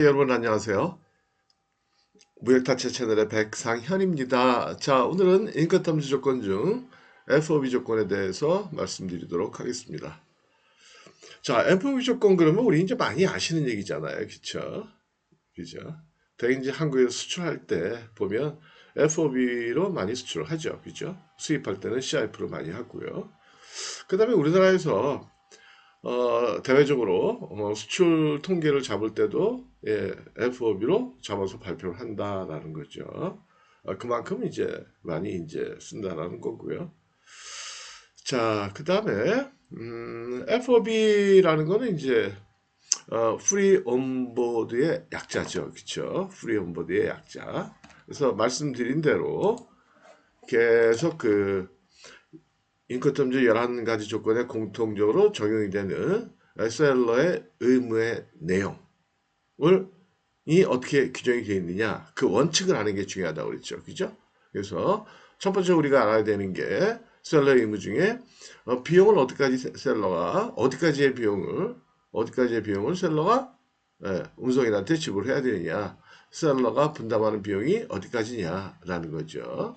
여러분 안녕하세요. 무역타체 채널의 백상현입니다. 자, 오늘은 인커텀 조건 중 FOB 조건에 대해서 말씀드리도록 하겠습니다. 자, FOB 조건 그러면 우리 이제 많이 아시는 얘기잖아요. 그쵸? 그죠? 대개 이제 한국에서 수출할 때 보면 FOB로 많이 수출을 하죠. 그죠? 수입할 때는 CIF로 많이 하고요. 그 다음에 우리나라에서 대외적으로 수출 통계를 잡을 때도 FOB로 잡아서 발표를 한다라는 거죠. 그만큼 이제 많이 이제 쓴다라는 거고요. 자, 그 다음에 FOB라는 거는 이제 프리 온보드의 약자죠, 그렇죠? 프리 온보드의 약자. 그래서 말씀드린 대로 계속 그 인커텀즈 11가지 조건에 공통적으로 적용이 되는 셀러의 의무의 내용을 이 어떻게 규정이 되어 있느냐 그 원칙을 아는 게 중요하다고 그랬죠. 그죠? 그래서 첫 번째 우리가 알아야 되는 게 셀러의 의무 중에 비용을 어디까지 셀러가 어디까지의 비용을 셀러가 운송인한테 지불해야 되느냐 셀러가 분담하는 비용이 어디까지냐라는 거죠.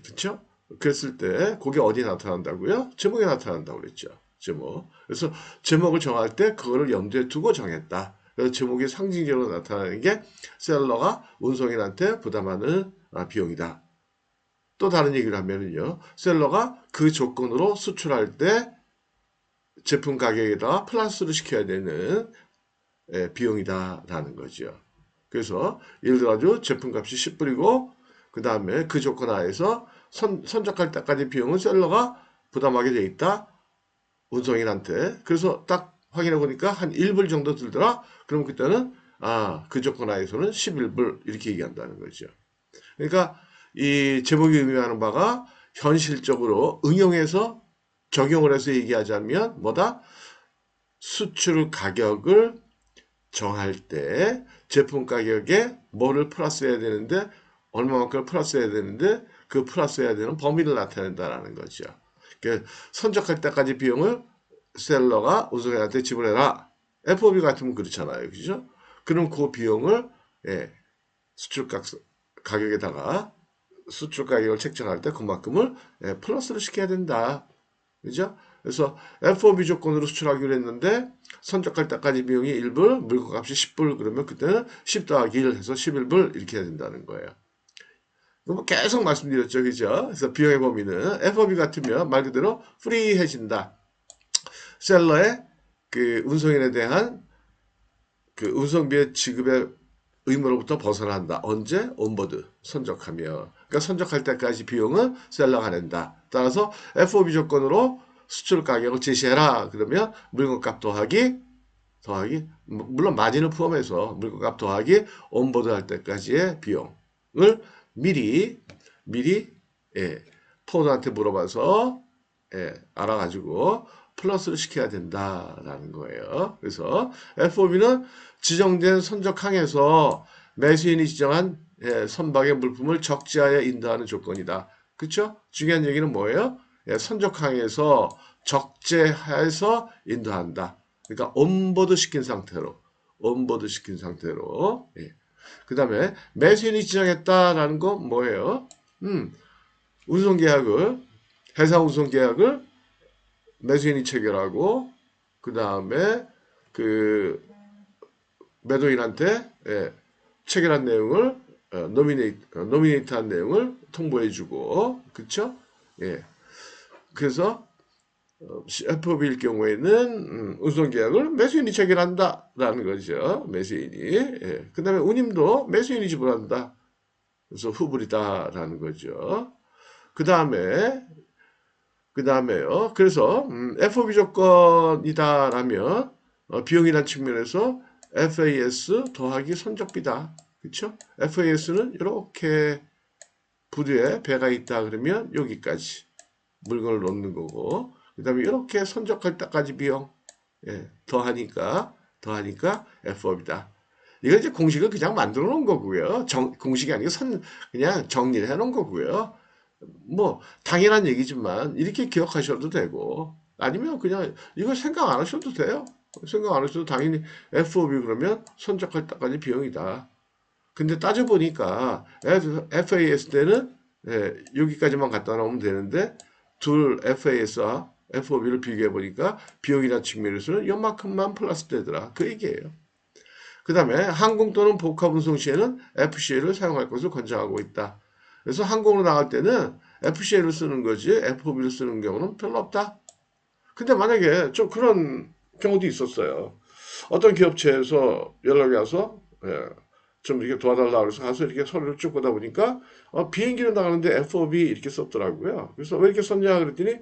그렇죠? 그랬을 때 그게 어디에 나타난다고요? 제목에 나타난다고 그랬죠. 제목. 그래서 제목을 정할 때 그거를 염두에 두고 정했다. 그래서 제목이 상징적으로 나타나는 게 셀러가 운송인한테 부담하는 비용이다. 또 다른 얘기를 하면은요. 셀러가 그 조건으로 수출할 때 제품 가격에다가 플러스를 시켜야 되는 비용이다라는 거죠. 그래서 예를 들어 제품값이 10불이고 그 다음에 그 조건 하에서 선적할 때까지 비용은 셀러가 부담하게 돼 있다. 운송인한테. 그래서 딱 확인해 보니까 한 1불 정도 들더라. 그럼 그때는 그 조건 하에서는 11불 이렇게 얘기한다는 거죠. 그러니까 이 제목이 의미하는 바가 현실적으로 응용해서 적용을 해서 얘기하자면 뭐다? 수출 가격을 정할 때 제품 가격에 뭐를 플러스해야 되는데 얼마만큼 플러스해야 되는데 그 플러스해야 되는 범위를 나타낸다라는 거죠. 그러니까 선적할 때까지 비용을 셀러가 운송인한테 지불해라. FOB 같으면 그렇잖아요. 그죠? 그럼 그 비용을 수출 가격에다가 수출 가격을 책정할 때 그만큼을 플러스를 시켜야 된다. 그죠? 그래서 FOB 조건으로 수출하기로 했는데 선적할 때까지 비용이 1불, 물건값이 10불 그러면 그때는 10 더하기 1 해서 11불 이렇게 해야 된다는 거예요. 뭐 계속 말씀드렸죠. 그죠? 그래서 비용의 범위는 FOB 같으면 말 그대로 프리해진다. 셀러의 그 운송인에 대한 그 운송비의 지급의 의무로부터 벗어난다. 언제? 온보드. 선적하며. 그러니까 선적할 때까지 비용은 셀러가 낸다. 따라서 FOB 조건으로 수출 가격을 제시해라. 그러면 물건값 더하기 물론 마진을 포함해서 물건값 더하기 온보드 할 때까지의 비용을 미리 포너한테 물어봐서 알아가지고 플러스를 시켜야 된다라는 거예요. 그래서 FOB는 지정된 선적항에서 매수인이 지정한 선박의 물품을 적재하여 인도하는 조건이다. 그렇죠? 중요한 얘기는 뭐예요? 선적항에서 적재해서 인도한다. 그러니까 온보드 시킨 상태로. 그 다음에 매수인이 지정했다라는 건 뭐예요? 운송계약을 해상 운송계약을 매수인이 체결하고 그 다음에 그 매도인한테 체결한 내용을 노미네이트한 내용을 통보해주고 그쵸? 그래서 FOB일 경우에는 운송계약을 매수인이 체결한다라는 거죠. 매수인이. 그 다음에 운임도 매수인이 지불한다. 그래서 후불이다라는 거죠. 그 다음에요. 그래서 FOB 조건이다라면 비용이란 측면에서 FAS 더하기 선적비다. 그렇죠? FAS는 이렇게 부두에 배가 있다 그러면 여기까지 물건을 넣는 거고 그 다음에 이렇게 선적할 때까지 비용 더하니까 FOB이다. 이거 이제 공식을 그냥 만들어 놓은 거고요. 공식이 아니고 그냥 정리를 해 놓은 거고요. 뭐 당연한 얘기지만 이렇게 기억하셔도 되고 아니면 그냥 이거 생각 안 하셔도 돼요. 생각 안 하셔도 당연히 FOB 그러면 선적할 때까지 비용이다. 근데 따져보니까 FAS 때는 여기까지만 갖다 놓으면 되는데 둘 FAS와 FOB를 비교해보니까 비용이라는 측면에서는 요만큼만 플러스 되더라. 그 얘기예요. 그 다음에 항공 또는 복합 운송 시에는 FCA를 사용할 것을 권장하고 있다. 그래서 항공으로 나갈 때는 FCA를 쓰는 거지 FOB를 쓰는 경우는 별로 없다. 근데 만약에 좀 그런 경우도 있었어요. 어떤 기업체에서 연락이 와서 좀 이렇게 도와달라고 해서 가서 이렇게 서류를 쭉 보다 보니까 비행기로 나가는데 FOB 이렇게 썼더라고요. 그래서 왜 이렇게 썼냐 그랬더니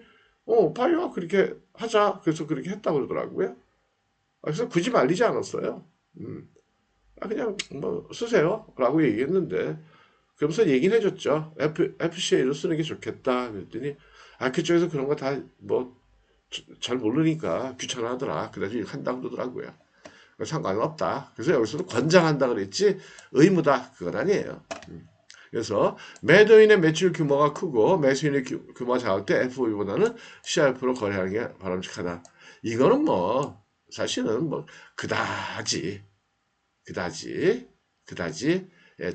봐요 그렇게 하자. 그래서 그렇게 했다고 그러더라고요. 그래서 굳이 말리지 않았어요. 그냥 뭐 쓰세요 라고 얘기했는데 그러면서 얘기는 해줬죠. FCA로 쓰는 게 좋겠다 그랬더니 그쪽에서 그런 거 다 뭐 잘 모르니까 귀찮아하더라. 그래서 한다고 그러더라고요. 상관은 없다. 그래서 여기서도 권장한다 그랬지 의무다 그건 아니에요. 그래서 매도인의 매출 규모가 크고 매수인의 규모가 작을 때 FOB보다는 CRF로 거래하는 게 바람직하다. 이거는 뭐 사실은 뭐 그다지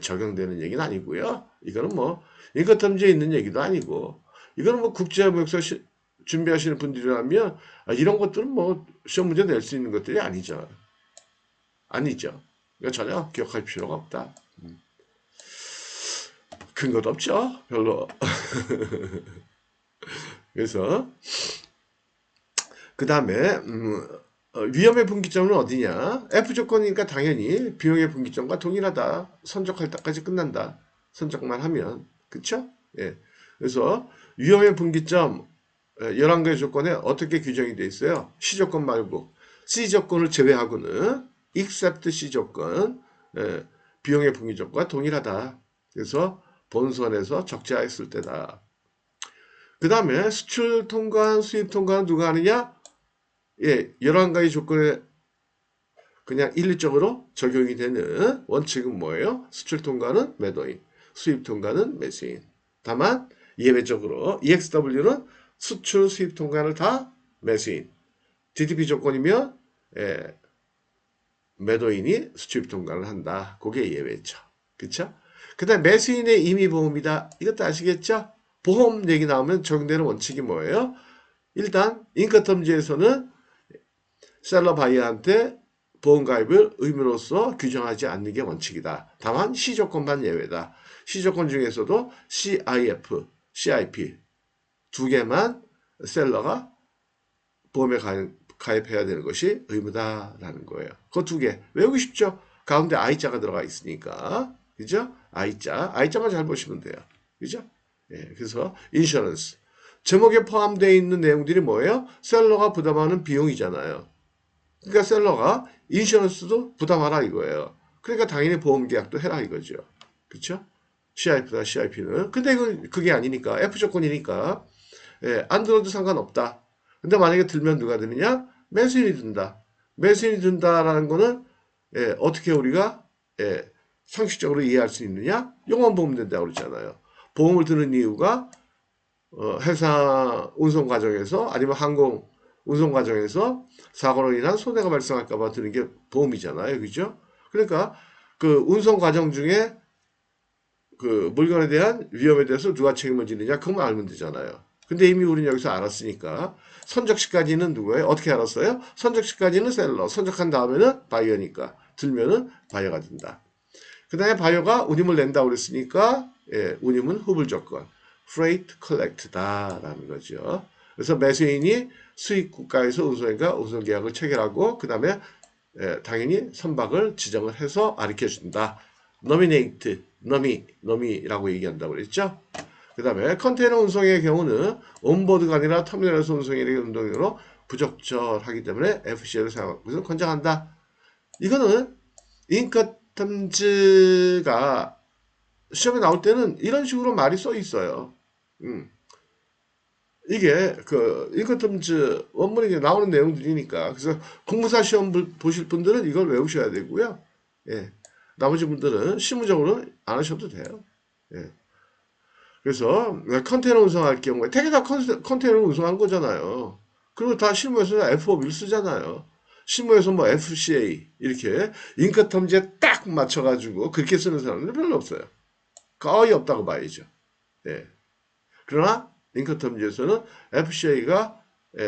적용되는 얘기는 아니고요. 이거는 뭐 인권탐지에 있는 얘기도 아니고 이거는 뭐 국제무역서 준비하시는 분들이라면 이런 것들은 뭐 시험 문제 낼 수 있는 것들이 아니죠. 그러니까 전혀 기억할 필요가 없다. 근거도 없죠. 별로. 그래서 그 다음에 위험의 분기점은 어디냐? F 조건이니까 당연히 비용의 분기점과 동일하다. 선적할 때까지 끝난다. 선적만 하면. 그쵸? 예. 그래서 위험의 분기점 11가지 조건에 어떻게 규정이 되어 있어요? C 조건 말고 C 조건을 제외하고는 except C 조건 비용의 분기점과 동일하다. 그래서 본선에서 적재하였을 때다. 그 다음에 수출 통관, 수입 통관은 누가 하느냐? 11가지 조건에 그냥 일률적으로 적용이 되는 원칙은 뭐예요? 수출 통관은 매도인, 수입 통관은 매수인. 다만 예외적으로 EXW는 수출, 수입 통관을 다 매수인. DDP 조건이면 매도인이 수출 통관을 한다. 그게 예외죠. 그쵸? 그 다음 매수인의 임의보험이다. 이것도 아시겠죠? 보험 얘기 나오면 적용되는 원칙이 뭐예요? 일단 인커텀지에서는 셀러 바이어한테 보험 가입을 의무로서 규정하지 않는 게 원칙이다. 다만 C조건만 예외다. C조건 중에서도 CIF, CIP 두 개만 셀러가 보험에 가입해야 되는 것이 의무다라는 거예요. 그 두 개 외우기 쉽죠? 가운데 I자가 들어가 있으니까. 그죠? I자만 잘 보시면 돼요. 그죠? 그래서 인슈런스. 제목에 포함되어 있는 내용들이 뭐예요? 셀러가 부담하는 비용이잖아요. 그러니까 셀러가 인슈런스도 부담하라 이거예요. 그러니까 당연히 보험 계약도 해라 이거죠. 그렇죠? CIP나 CIP는. 근데 이건 그게 아니니까 F 조건이니까 안 들어도 상관없다. 근데 만약에 들면 누가 드느냐? 매수인이 든다. 매수인이 든다라는 거는 어떻게 우리가 상식적으로 이해할 수 있느냐? 영원보험 된다고 그러잖아요. 보험을 드는 이유가 회사 운송 과정에서 아니면 항공 운송 과정에서 사고로 인한 손해가 발생할까 봐 드는 게 보험이잖아요. 그죠? 그러니까 그 운송 과정 중에 그 물건에 대한 위험에 대해서 누가 책임을 지느냐 그것만 알면 되잖아요. 근데 이미 우리는 여기서 알았으니까 선적 시까지는 누구예요? 어떻게 알았어요? 선적 시까지는 셀러, 선적한 다음에는 바이어니까 들면은 바이어가 된다. 그 다음에 바이어가 운임을 낸다고 그랬으니까 운임은 후불 조건, freight collect다라는 거죠. 그래서 매수인이 수입 국가에서 운송인과 운송 계약을 체결하고 그 다음에 당연히 선박을 지정을 해서 가르쳐준다. nominate, 너미라고 얘기한다고 그랬죠. 그 다음에 컨테이너 운송의 경우는 온보드가 아니라 터미널에서 운송의 운동으로 부적절하기 때문에 FCA를 사용하는 것을 권장한다. 이거는 인커텀즈가 시험에 나올 때는 이런 식으로 말이 써 있어요. 이게 그 인커텀즈 원문에 나오는 내용들이니까 그래서 공무사 시험 보실 분들은 이걸 외우셔야 되고요. 나머지 분들은 실무적으로 안 하셔도 돼요. 그래서 컨테이너 운송할 경우에 되게 다 컨테이너 운송한 거잖아요. 그리고 다 실무에서 FOB를 쓰잖아요. 실무에서 뭐 FCA 이렇게 인커텀지에 딱 맞춰가지고 그렇게 쓰는 사람들은 별로 없어요. 거의 없다고 봐야죠. 예. 그러나 인커텀지에서는 FCA가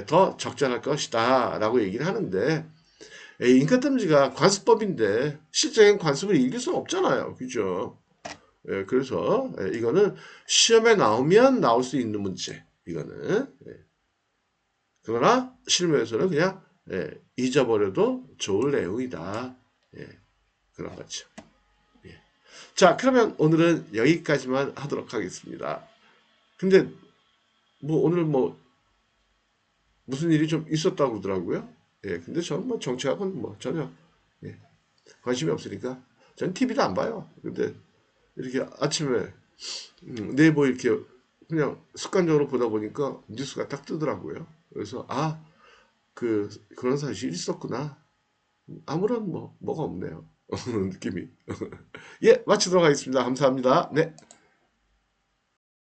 더 적절할 것이다 라고 얘기를 하는데 인커텀지가 관습법인데 실제적인 관습을 이길 수는 없잖아요. 그죠? 예, 그래서 이거는 시험에 나오면 나올 수 있는 문제. 이거는. 그러나 실무에서는 그냥 잊어버려도 좋을 내용이다. 예, 그런 거죠. 예. 자, 그러면 오늘은 여기까지만 하도록 하겠습니다. 근데 뭐 오늘 뭐 무슨 일이 좀 있었다고 그러더라고요. 예, 근데 저는 뭐 정치학은 뭐 전혀 예, 관심이 없으니까 전 TV도 안 봐요. 근데 이렇게 아침에 네이버 이렇게 그냥 습관적으로 보다 보니까 뉴스가 딱 뜨더라고요. 그래서 그런 사실이 있었구나. 아무런 뭐가 없네요. 느낌이. 예, 마치도록 하겠습니다. 감사합니다. 네.